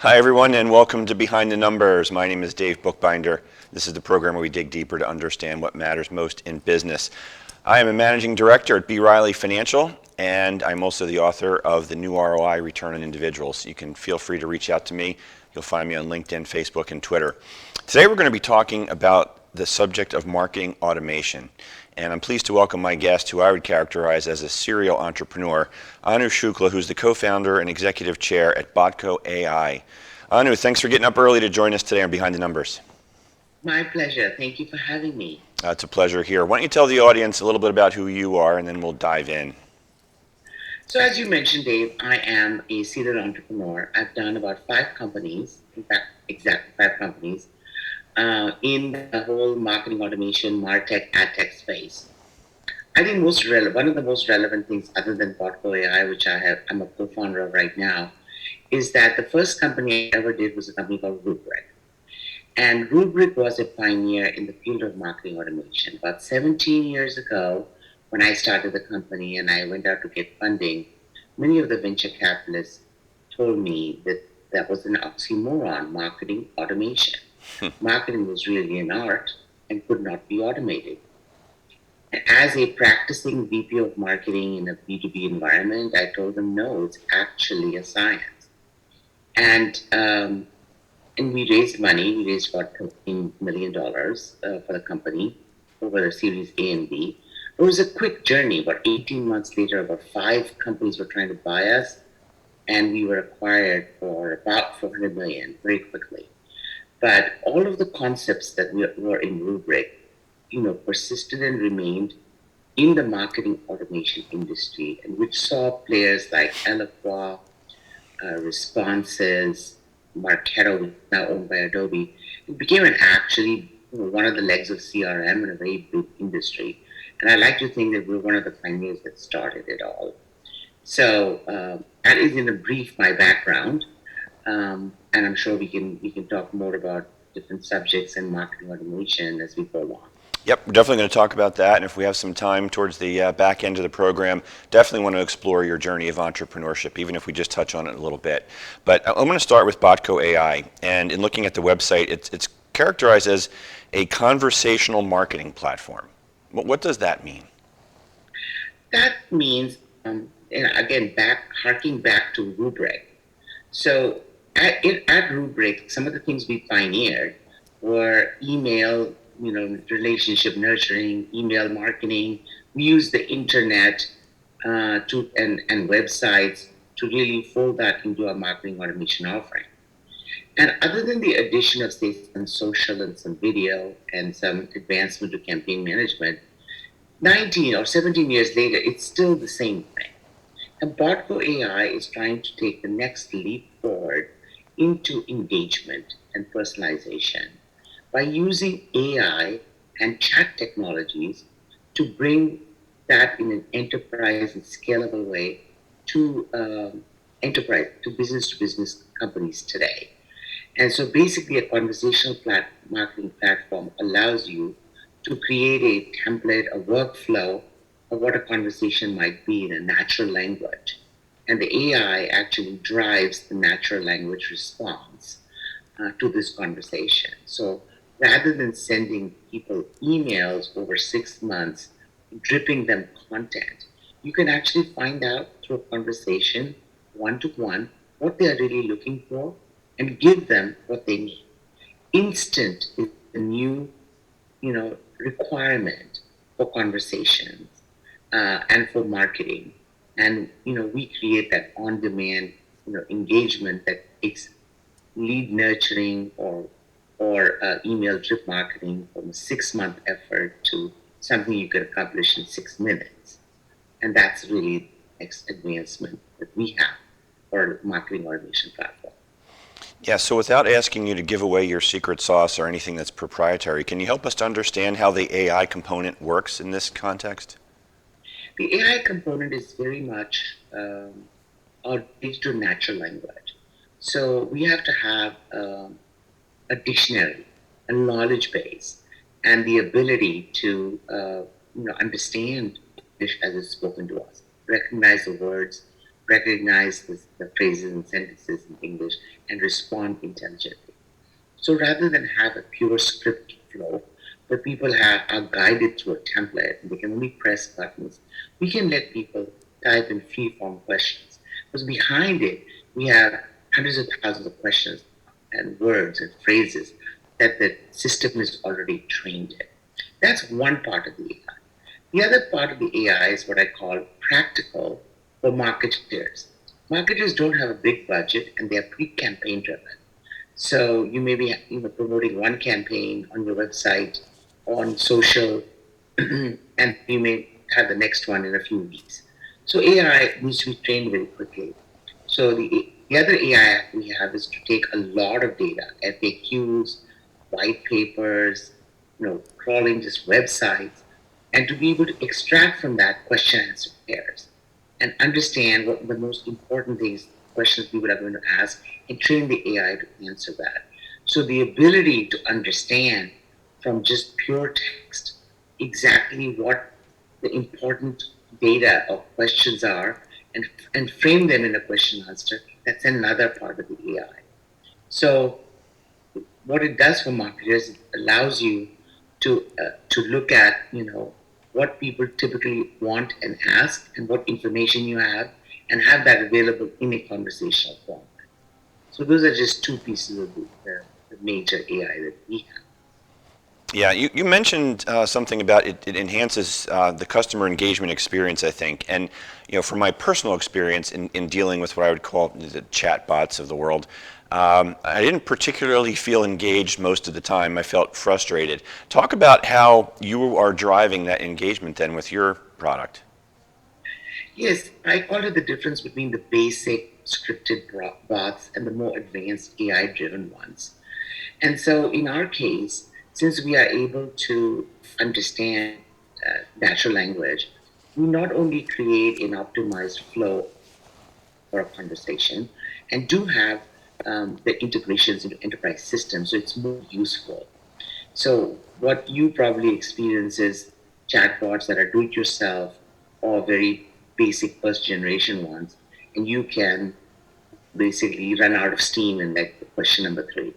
Hi, everyone, and welcome to Behind the Numbers. My name is Dave Bookbinder. This is the program where we dig deeper to understand what matters most in business. I am a managing director at B. Riley Financial, and I'm also the author of the new ROI, Return on Individuals. You can feel free to reach out to me. You'll find me on LinkedIn, Facebook, and Twitter. Today, we're going to be talking about the subject of marketing automation. And I'm pleased to welcome my guest, who I would characterize as a serial entrepreneur, Anu Shukla, who's the co-founder and executive chair at Botco AI. Anu, thanks for getting up early to join us today on Behind the Numbers. My pleasure. Thank you for having me. It's a pleasure here. Why don't you tell the audience a little bit about who you are, and then we'll dive in. So as you mentioned, Dave, I am a serial entrepreneur. I've done about 5 companies, in fact, exactly 5 companies, in the whole marketing automation, MarTech, AdTech space. I think one of the most relevant things, other than Botco AI, which I'm a co-founder of right now, is that the first company I ever did was a company called Rubric. And Rubric was a pioneer in the field of marketing automation. About 17 years ago, when I started the company and I went out to get funding, many of the venture capitalists told me that that was an oxymoron, marketing automation. Marketing was really an art and could not be automated. And as a practicing VP of marketing in a B2B environment, I told them, no, it's actually a science. And we raised money. We raised about $13 million for the company over the Series A and B. It was a quick journey. About 18 months later, about 5 companies were trying to buy us, and we were acquired for about $400 million very quickly. But all of the concepts that were in Rubric, persisted and remained in the marketing automation industry, and which saw players like Eloqua, Responses, Marketo, now owned by Adobe. It became actually one of the legs of CRM in a very big industry. And I like to think that we're one of the pioneers that started it all. So that is in a brief my background. And I'm sure we can talk more about different subjects and marketing automation as we go along. Yep, we're definitely going to talk about that, and if we have some time towards the back end of the program, definitely want to explore your journey of entrepreneurship, even if we just touch on it a little bit. But I'm going to start with Botco AI, and in looking at the website, it's characterized as a conversational marketing platform. What does that mean? That means, again, harking back to Rubric. So at Rubric, some of the things we pioneered were email, relationship nurturing, email marketing. We use the internet and websites to really fold that into our marketing automation offering. And other than the addition of, say, some social and some video and some advancement to campaign management, 19 or 17 years later, it's still the same thing. And Botco AI is trying to take the next leap forward into engagement and personalization by using AI and chat technologies to bring that in an enterprise and scalable way to business companies today. And so basically a conversational marketing platform allows you to create a template, a workflow of what a conversation might be in a natural language. And the AI actually drives the natural language response to this conversation. So rather than sending people emails over 6 months, dripping them content, you can actually find out through a conversation, one-to-one, what they're really looking for and give them what they need. Instant is the new, requirement for conversations and for marketing. And, we create that on-demand, engagement that takes lead nurturing or email drip marketing from a 6-month effort to something you could accomplish in 6 minutes. And that's really the next advancement that we have for our marketing automation platform. Yeah, so without asking you to give away your secret sauce or anything that's proprietary, can you help us to understand how the AI component works in this context? The AI component is very much our digital natural language. So we have to have a dictionary, a knowledge base, and the ability to understand English as it's spoken to us, recognize the words, recognize the phrases and sentences in English, and respond intelligently. So rather than have a pure script flow where people are guided through a template and they can only press buttons, we can let people type in free form questions. Because behind it, we have hundreds of thousands of questions and words and phrases that the system is already trained in. That's one part of the AI. The other part of the AI is what I call practical for marketers. Marketers don't have a big budget and they are pre-campaign driven. So you may be promoting one campaign on your website, on social, and you may have the next one in a few weeks. So AI needs to be trained very quickly. So the other AI we have is to take a lot of data, FAQs, white papers, crawling just websites, and to be able to extract from that question answer pairs and understand what the most important things, questions people are going to ask, and train the AI to answer that. So the ability to understand from just pure text exactly what the important data or questions are and frame them in a question answer, that's another part of the AI. So what it does for marketers, it allows you to look at what people typically want and ask, and what information you have, and have that available in a conversational format. So those are just two pieces of the major AI that we have. Yeah, you mentioned something about it enhances the customer engagement experience, I think. And from my personal experience in dealing with what I would call the chatbots of the world, I didn't particularly feel engaged most of the time. I felt frustrated. Talk about how you are driving that engagement then with your product. Yes, I call it the difference between the basic scripted bots and the more advanced AI driven ones. And so in our case, since we are able to understand natural language, we not only create an optimized flow for a conversation and do have the integrations into enterprise systems, so it's more useful. So what you probably experience is chatbots that are do-it-yourself or very basic first generation ones, and you can basically run out of steam in like question number three.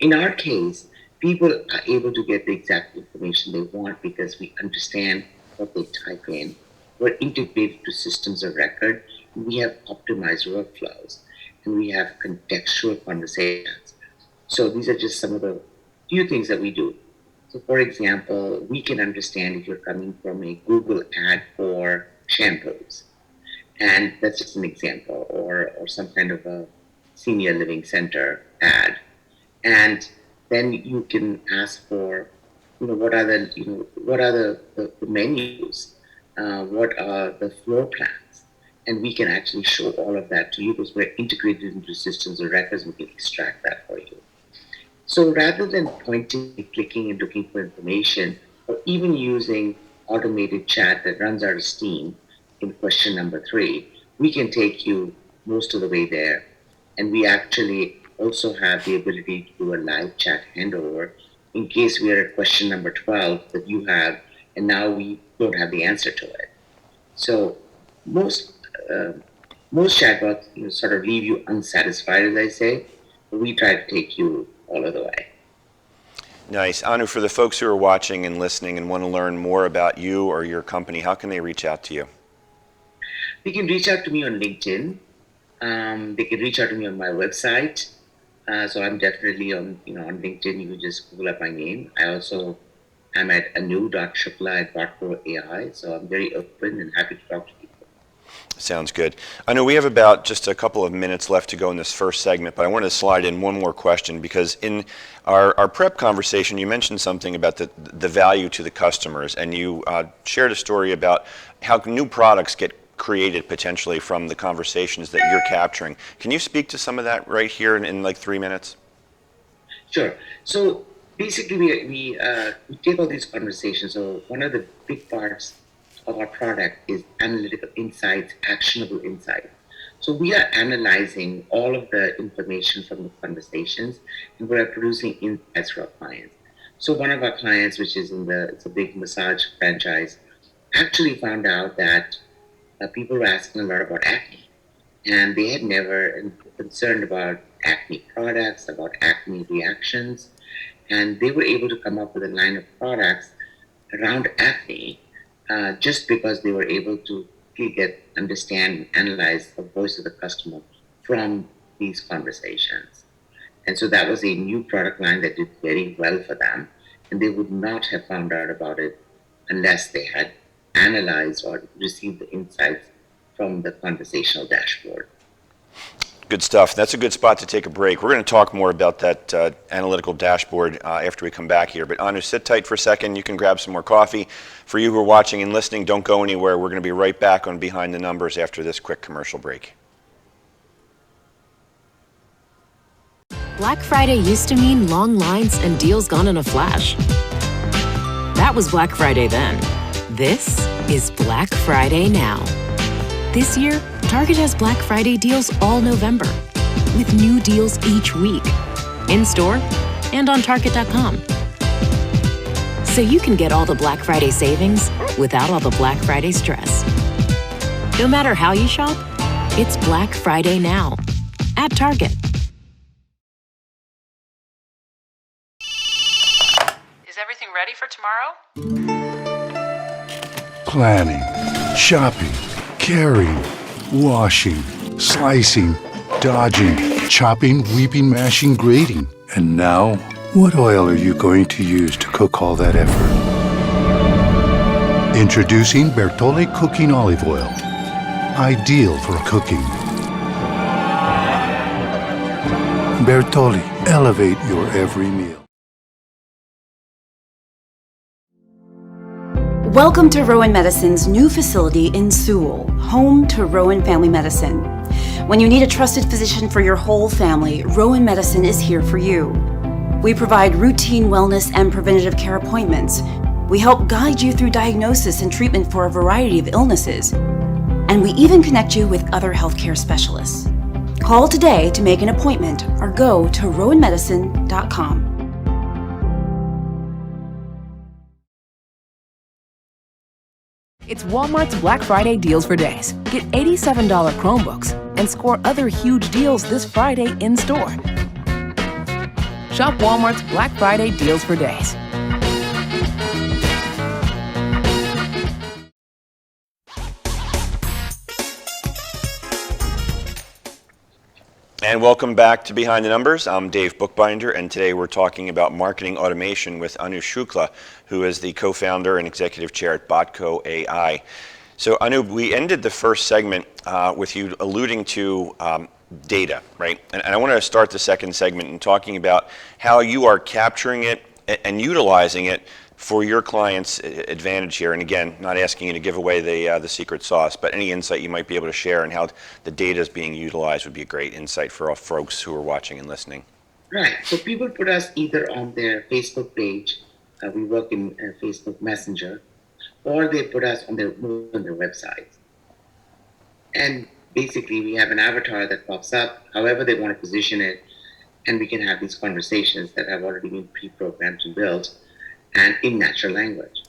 In our case, people are able to get the exact information they want because we understand what they type in. We're integrated to systems of record. We have optimized workflows, and we have contextual conversations. So these are just some of the few things that we do. So, for example, we can understand if you're coming from a Google ad for shampoos, and that's just an example, or some kind of a senior living center ad. And then you can ask for, what are the menus, what are the floor plans, and we can actually show all of that to you because we're integrated into systems of records. We can extract that for you. So rather than pointing, clicking, and looking for information, or even using automated chat that runs out of steam in question number three, we can take you most of the way there. And we actually also have the ability to do a live chat handover in case we are at question number 12 that you have, and now we don't have the answer to it. So most uh, most chatbots sort of leave you unsatisfied, as I say, but we try to take you all of the way. Nice. Anu, for the folks who are watching and listening and want to learn more about you or your company, how can they reach out to you? They can reach out to me on LinkedIn. They can reach out to me on my website. So I'm definitely on LinkedIn. You can just Google up my name. I also am at Anu.Shukla at Botco AI. So I'm very open and happy to talk to people. Sounds good. I know we have about just a couple of minutes left to go in this first segment, but I want to slide in one more question because in our prep conversation, you mentioned something about the value to the customers, and you shared a story about how new products get created potentially from the conversations that you're capturing. Can you speak to some of that right here in like 3 minutes? Sure. So basically, we take all these conversations. So one of the big parts of our product is analytical insights, actionable insights. So we are analyzing all of the information from the conversations, and we're producing insights for our clients. So one of our clients, which is it's a big massage franchise, actually found out that people were asking a lot about acne. and they had never been concerned about acne products, about acne reactions, and they were able to come up with a line of products around acne just because they were able to get, understand, and analyze the voice of the customer from these conversations. And so that was a new product line that did very well for them. And they would not have found out about it unless they had analyzed or received the insights from the conversational dashboard. Good stuff. That's a good spot to take a break. We're going to talk more about that analytical dashboard after we come back here. But Anu, sit tight for a second. You can grab some more coffee. For you who are watching and listening, don't go anywhere. We're going to be right back on Behind the Numbers after this quick commercial break. Black Friday used to mean long lines and deals gone in a flash. That was Black Friday then. This is Black Friday now. This year, Target has Black Friday deals all November, with new deals each week, in-store and on Target.com. So you can get all the Black Friday savings without all the Black Friday stress. No matter how you shop, it's Black Friday now at Target. Is everything ready for tomorrow? Planning, shopping, carrying, washing, slicing, dodging, chopping, weeping, mashing, grating. And now, what oil are you going to use to cook all that effort? Introducing Bertolli Cooking Olive Oil. Ideal for cooking. Bertolli, elevate your every meal. Welcome to Rowan Medicine's new facility in Sewell, home to Rowan Family Medicine. When you need a trusted physician for your whole family, Rowan Medicine is here for you. We provide routine wellness and preventative care appointments. We help guide you through diagnosis and treatment for a variety of illnesses. And we even connect you with other healthcare specialists. Call today to make an appointment or go to rowanmedicine.com. It's Walmart's Black Friday deals for days. Get $87 Chromebooks and score other huge deals this Friday in-store. Shop Walmart's Black Friday deals for days. And welcome back to Behind the Numbers. I'm Dave Bookbinder, and today we're talking about marketing automation with Anu Shukla, who is the co-founder and executive chair at Botco AI. So Anu, we ended the first segment with you alluding to data, right? And I want to start the second segment in talking about how you are capturing it and utilizing it for your clients' advantage here. And again, not asking you to give away the secret sauce, but any insight you might be able to share and how the data is being utilized would be a great insight for all folks who are watching and listening. Right. So people put us either on their Facebook page, we work in Facebook Messenger, or they put us on their website. And basically, we have an avatar that pops up, however they want to position it, and we can have these conversations that have already been pre-programmed and built, and in natural language.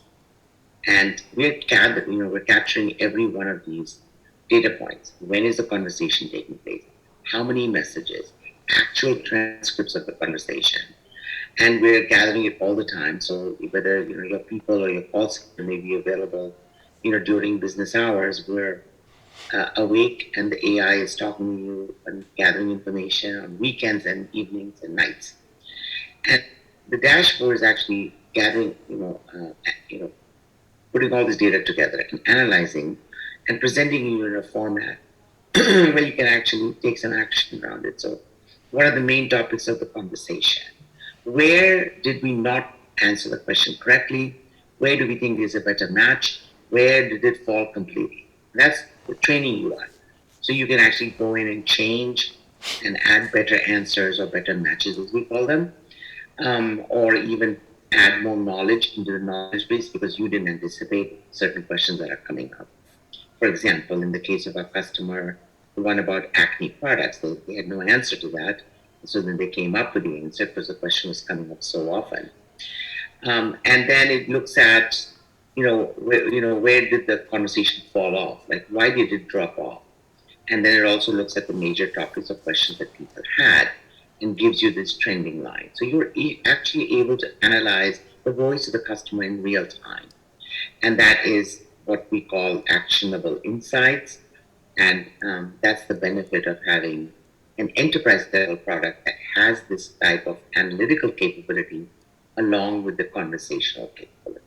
And we're capturing every one of these data points. When is the conversation taking place? How many messages? Actual transcripts of the conversation. And we're gathering it all the time. So whether your people or your call center may be available, during business hours, we're awake and the AI is talking to you and gathering information on weekends and evenings and nights. And the dashboard is actually gathering, putting all this data together and analyzing and presenting you in a format where you can actually take some action around it. So what are the main topics of the conversation? Where did we not answer the question correctly? Where do we think there's a better match? Where did it fall completely? That's the training you are. So you can actually go in and change and add better answers or better matches, as we call them, or even add more knowledge into the knowledge base because you didn't anticipate certain questions that are coming up. For example, in the case of our customer, the one about acne products, they had no answer to that. So then they came up with the answer because the question was coming up so often. And then it looks at, where did the conversation fall off? Like, why did it drop off? And then it also looks at the major topics or questions that people had and gives you this trending line. So you're actually able to analyze the voice of the customer in real time. And that is what we call actionable insights. And that's the benefit of having an enterprise level product that has this type of analytical capability along with the conversational capability.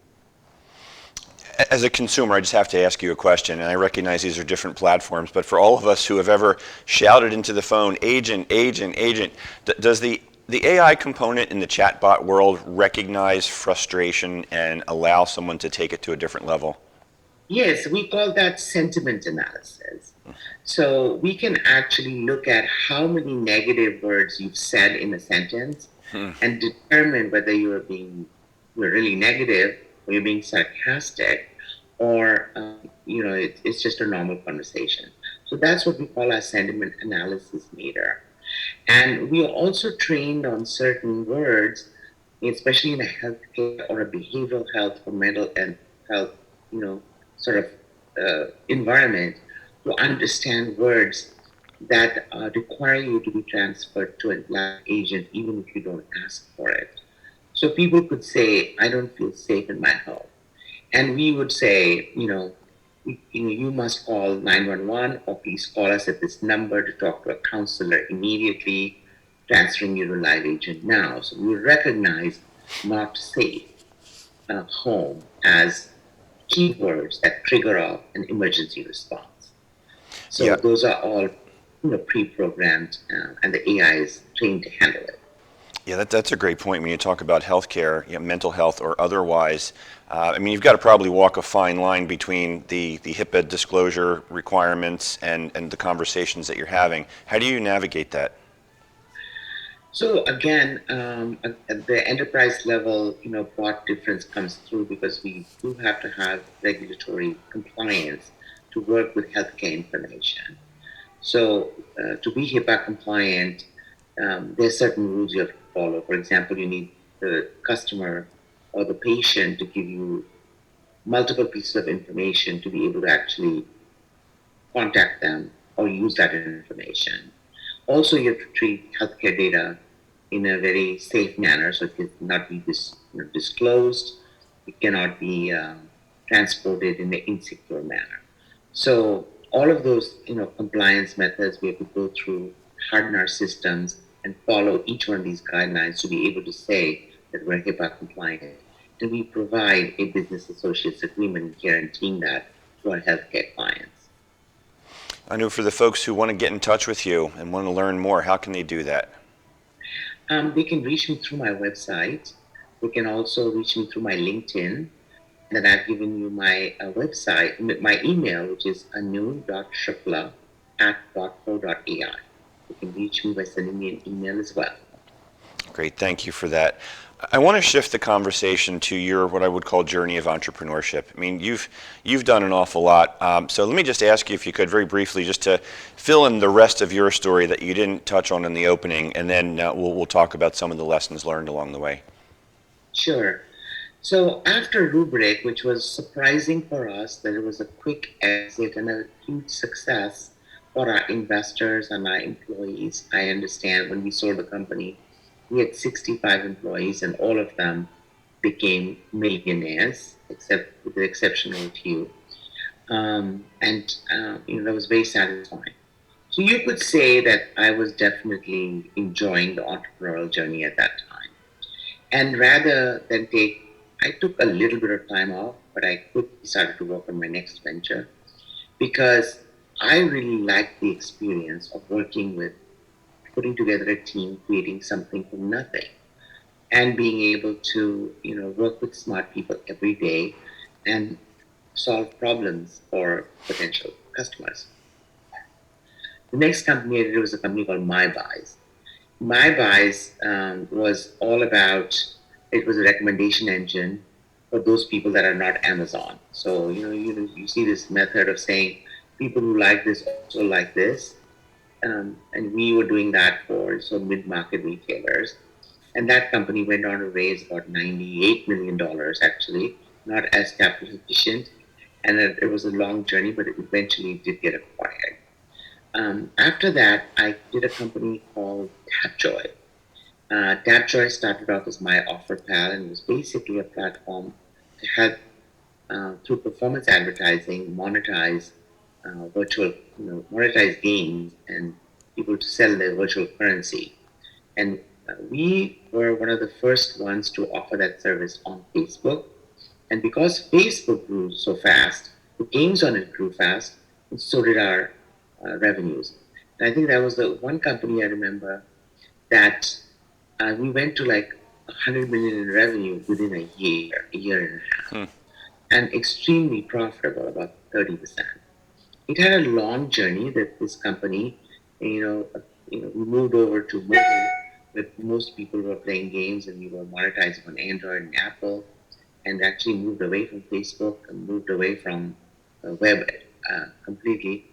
As a consumer, I just have to ask you a question, and I recognize these are different platforms, but for all of us who have ever shouted into the phone, agent, agent, agent, does the AI component in the chatbot world recognize frustration and allow someone to take it to a different level? Yes, we call that sentiment analysis. So we can actually look at how many negative words you've said in a sentence and determine whether you're really negative or you're being sarcastic or it's just a normal conversation. So that's what we call our sentiment analysis meter. And we are also trained on certain words, especially in a healthcare or a behavioral health or mental health, sort of environment, to understand words that require you to be transferred to a live agent even if you don't ask for it. So people could say, I don't feel safe in my home. And we would say, you must call 911 or please call us at this number to talk to a counselor immediately, transferring you to a live agent now. So we recognize not safe home as keywords that trigger off an emergency response. So Yeah. those are all pre-programmed, and the AI is trained to handle it. Yeah, that's a great point when you talk about healthcare, mental health or otherwise. I mean, you've got to probably walk a fine line between the HIPAA disclosure requirements and the conversations that you're having. How do you navigate that? So again, at the enterprise level, broad difference comes through because we do have to have regulatory compliance to work with healthcare information. So to be HIPAA compliant, there are certain rules you have to follow. For example, you need the customer or the patient to give you multiple pieces of information to be able to actually contact them or use that information. Also, you have to treat healthcare data in a very safe manner, so it cannot be disclosed, it cannot be transported in an insecure manner. So all of those, compliance methods we have to go through, harden our systems, and follow each one of these guidelines to be able to say that we're HIPAA compliant. And we provide a business associates agreement guaranteeing that to our healthcare clients. Anu, for the folks who want to get in touch with you and want to learn more, how can they do that? They can reach me through my website. They can also reach me through my LinkedIn. And then I've given you my website, my email, which is anu.shukla@botco.ai. You can reach me by sending me an email as well. Great, thank you for that. I want to shift the conversation to your what I would call journey of entrepreneurship. I mean, you've done an awful lot. So let me just ask you if you could very briefly just to fill in the rest of your story that you didn't touch on in the opening, and then we'll talk about some of the lessons learned along the way. Sure. So after Rubrik, which was surprising for us that it was a quick exit and a huge success for our investors and our employees, I understand when we sold the company, we had 65 employees and all of them became millionaires, except with the exception of a few. That was very satisfying. So you could say that I was definitely enjoying the entrepreneurial journey at that time. And rather than I took a little bit of time off, but I quickly started to work on my next venture because I really liked the experience of working with, putting together a team, creating something from nothing, and being able to, work with smart people every day and solve problems for potential customers. The next company I did was a company called MyBuys. MyBuys was all about, it was a recommendation engine for those people that are not Amazon. So, you see this method of saying people who like this also like this. And we were doing that for mid-market retailers. And that company went on to raise about $98 million, actually, not as capital efficient. And it was a long journey, but it eventually did get acquired. After that, I did a company called Tapjoy. Tapjoy started off as my offer pal and was basically a platform to help through performance advertising monetize monetize games and people to sell their virtual currency. And we were one of the first ones to offer that service on Facebook. And because Facebook grew so fast, the games on it grew fast, and so did our revenues. And I think that was the one company I remember that we went to like 100 million in revenue within a year and a half, and extremely profitable, about 30%. It had a long journey that this company, we moved over to mobile, where most people were playing games and we were monetizing on Android and Apple, and actually moved away from Facebook and moved away from web completely.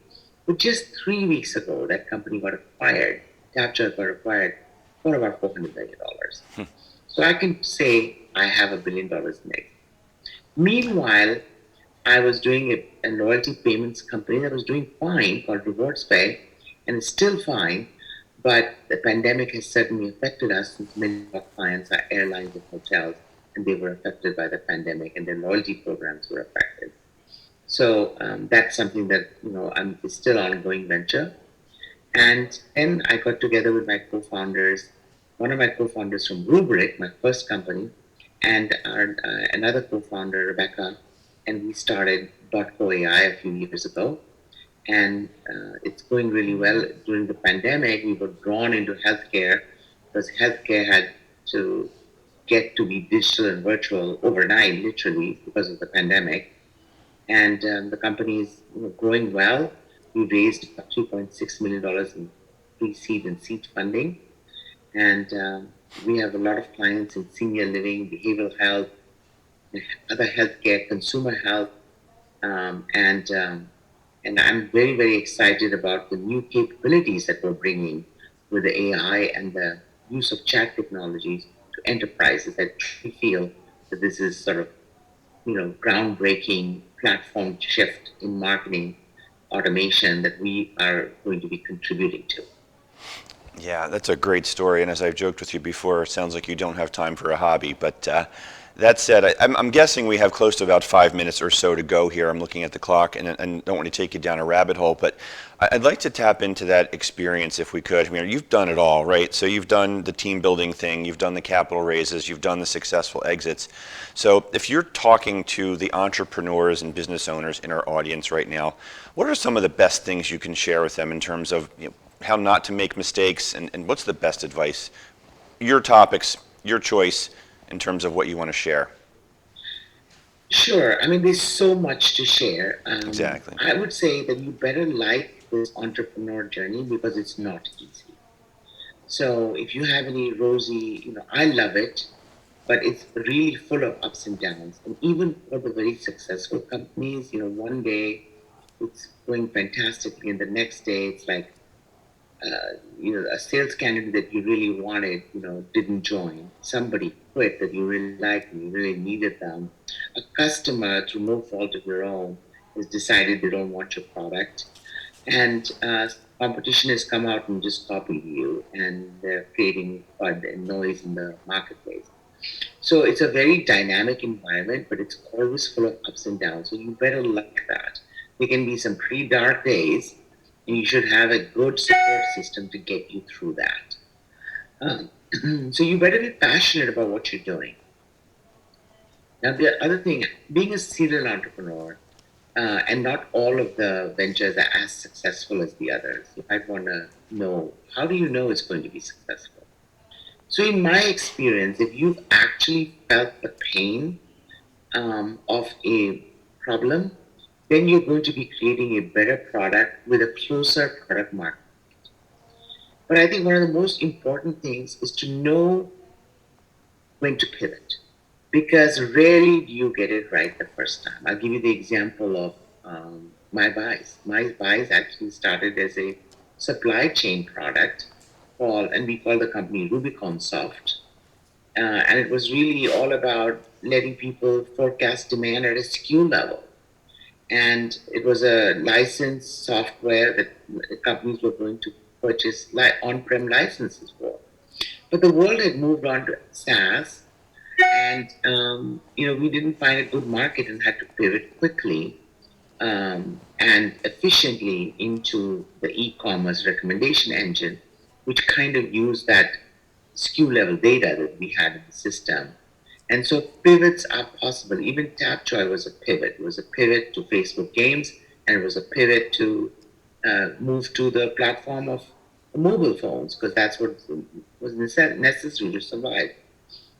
But just 3 weeks ago, that company got acquired. Tapjoy got acquired for about $400 million. So I can say I have $1 billion in it. Meanwhile, I was doing a loyalty payments company that was doing fine called Rewards Pay, and it's still fine. But the pandemic has certainly affected us since many of our clients are airlines and hotels, and they were affected by the pandemic, and their loyalty programs were affected. So that's something that is still an ongoing venture. And then I got together with my co-founders, one of my co-founders from Rubrik, my first company, and another co-founder, Rebecca, and we started Botco AI a few years ago. And it's going really well. During the pandemic, we were drawn into healthcare because healthcare had to get to be digital and virtual overnight, literally, because of the pandemic. And the company is growing well. We raised about $3.6 million in pre-seed and seed funding. And we have a lot of clients in senior living, behavioral health, other healthcare, consumer health, and I'm very, very excited about the new capabilities that we're bringing with the AI and the use of chat technologies to enterprises. I truly feel that this is sort of, groundbreaking platform shift in marketing automation that we are going to be contributing to. Yeah, that's a great story. And as I've joked with you before, it sounds like you don't have time for a hobby. But that said, I'm guessing we have close to about 5 minutes or so to go here. I'm looking at the clock and don't want to take you down a rabbit hole. But I'd like to tap into that experience if we could. I mean, you've done it all, right? So you've done the team building thing, you've done the capital raises, you've done the successful exits. So if you're talking to the entrepreneurs and business owners in our audience right now, what are some of the best things you can share with them in terms of how not to make mistakes, and what's the best advice? Your topics, your choice, in terms of what you want to share. Sure. I mean, there's so much to share. Exactly. I would say that you better like this entrepreneur journey because it's not easy. So if you have any rosy, I love it, but it's really full of ups and downs. And even for the very successful companies, one day it's going fantastically, and the next day it's like a sales candidate that you really wanted, didn't join. Somebody quit that you really liked and you really needed them. A customer, through no fault of their own, has decided they don't want your product. And competition has come out and just copied you, and they're creating FUD and noise in the marketplace. So it's a very dynamic environment, but it's always full of ups and downs. So you better like that. There can be some pretty dark days, and you should have a good support system to get you through that. So you better be passionate about what you're doing. Now, the other thing, being a serial entrepreneur, and not all of the ventures are as successful as the others. You might want to know, how do you know it's going to be successful? So in my experience, if you've actually felt the pain of a problem, then you're going to be creating a better product with a closer product market. But I think one of the most important things is to know when to pivot, because rarely do you get it right the first time. I'll give you the example of my buys. My buys actually started as a supply chain product and we call the company Rubicon Soft. And it was really all about letting people forecast demand at a SKU level. And it was a licensed software that companies were going to purchase on-prem licenses for. But the world had moved on to SaaS, and we didn't find a good market and had to pivot quickly and efficiently into the e-commerce recommendation engine, which kind of used that SKU level data that we had in the system. And so pivots are possible. Even Tapjoy was a pivot. It was a pivot to Facebook Games, and it was a pivot to move to the platform of mobile phones, because that's what was necessary to survive.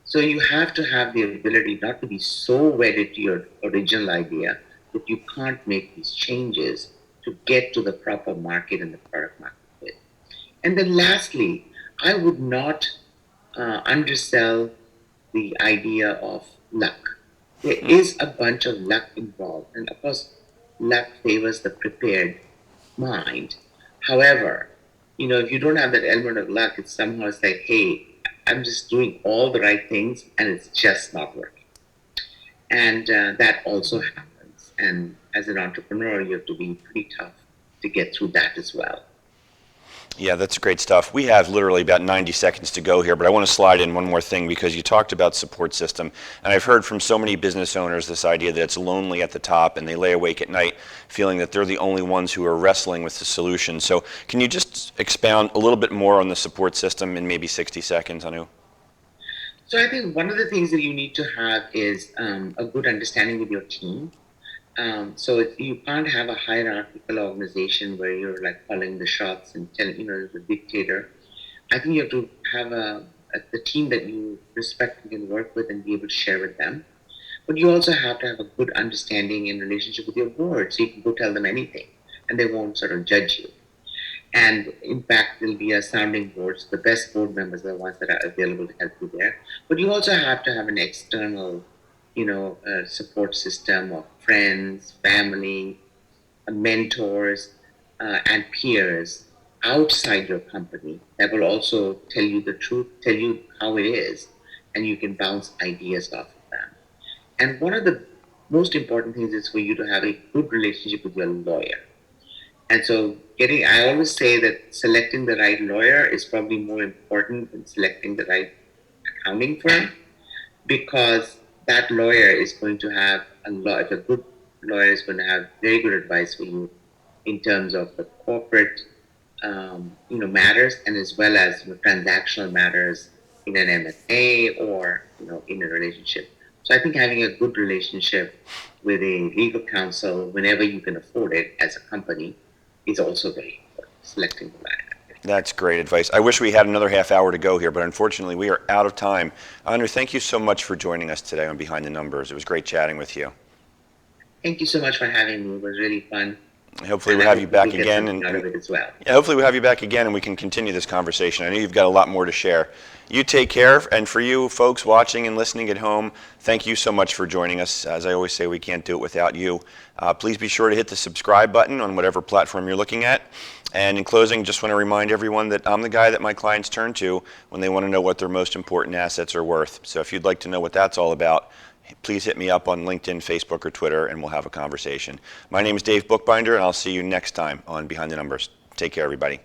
So you have to have the ability not to be so wedded to your original idea that you can't make these changes to get to the proper market and the product market fit. And then lastly, I would not undersell the idea of luck. There is a bunch of luck involved, and of course, luck favors the prepared mind. However, if you don't have that element of luck, it's like, hey, I'm just doing all the right things and it's just not working. And that also happens. And as an entrepreneur, you have to be pretty tough to get through that as well. Yeah, that's great stuff. We have literally about 90 seconds to go here, but I want to slide in one more thing because you talked about support system. And I've heard from so many business owners this idea that it's lonely at the top and they lay awake at night feeling that they're the only ones who are wrestling with the solution. So can you just expound a little bit more on the support system in maybe 60 seconds, Anu? So I think one of the things that you need to have is a good understanding with your team. So you can't have a hierarchical organization where you're like calling the shots and telling, the dictator. I think you have to have the team that you respect and can work with and be able to share with them. But you also have to have a good understanding and relationship with your board, so you can go tell them anything and they won't sort of judge you. And in fact, there'll be a sounding board. So the best board members are the ones that are available to help you there. But you also have to have an external support system of friends, family, mentors, and peers outside your company that will also tell you the truth, tell you how it is, and you can bounce ideas off of them. And one of the most important things is for you to have a good relationship with your lawyer. And so I always say that selecting the right lawyer is probably more important than selecting the right accounting firm, because that lawyer is going to have if a good lawyer is going to have very good advice for you in terms of the corporate, matters, and as well as transactional matters in an M&A or, in a relationship. So I think having a good relationship with a legal counsel whenever you can afford it as a company is also very important, selecting the right. That's great advice. I wish we had another half hour to go here, but unfortunately we are out of time. Anu, thank you so much for joining us today on Behind the Numbers. It was great chatting with you. Thank you so much for having me. It was really fun. Hopefully we'll have you back again. Hopefully we'll have you back again and we can continue this conversation. I know you've got a lot more to share. You take care, and for you folks watching and listening at home, thank you so much for joining us. As I always say, we can't do it without you. Please be sure to hit the subscribe button on whatever platform you're looking at. And in closing, just want to remind everyone that I'm the guy that my clients turn to when they want to know what their most important assets are worth. So if you'd like to know what that's all about, please hit me up on LinkedIn, Facebook, or Twitter, and we'll have a conversation. My name is Dave Bookbinder, and I'll see you next time on Behind the Numbers. Take care, everybody.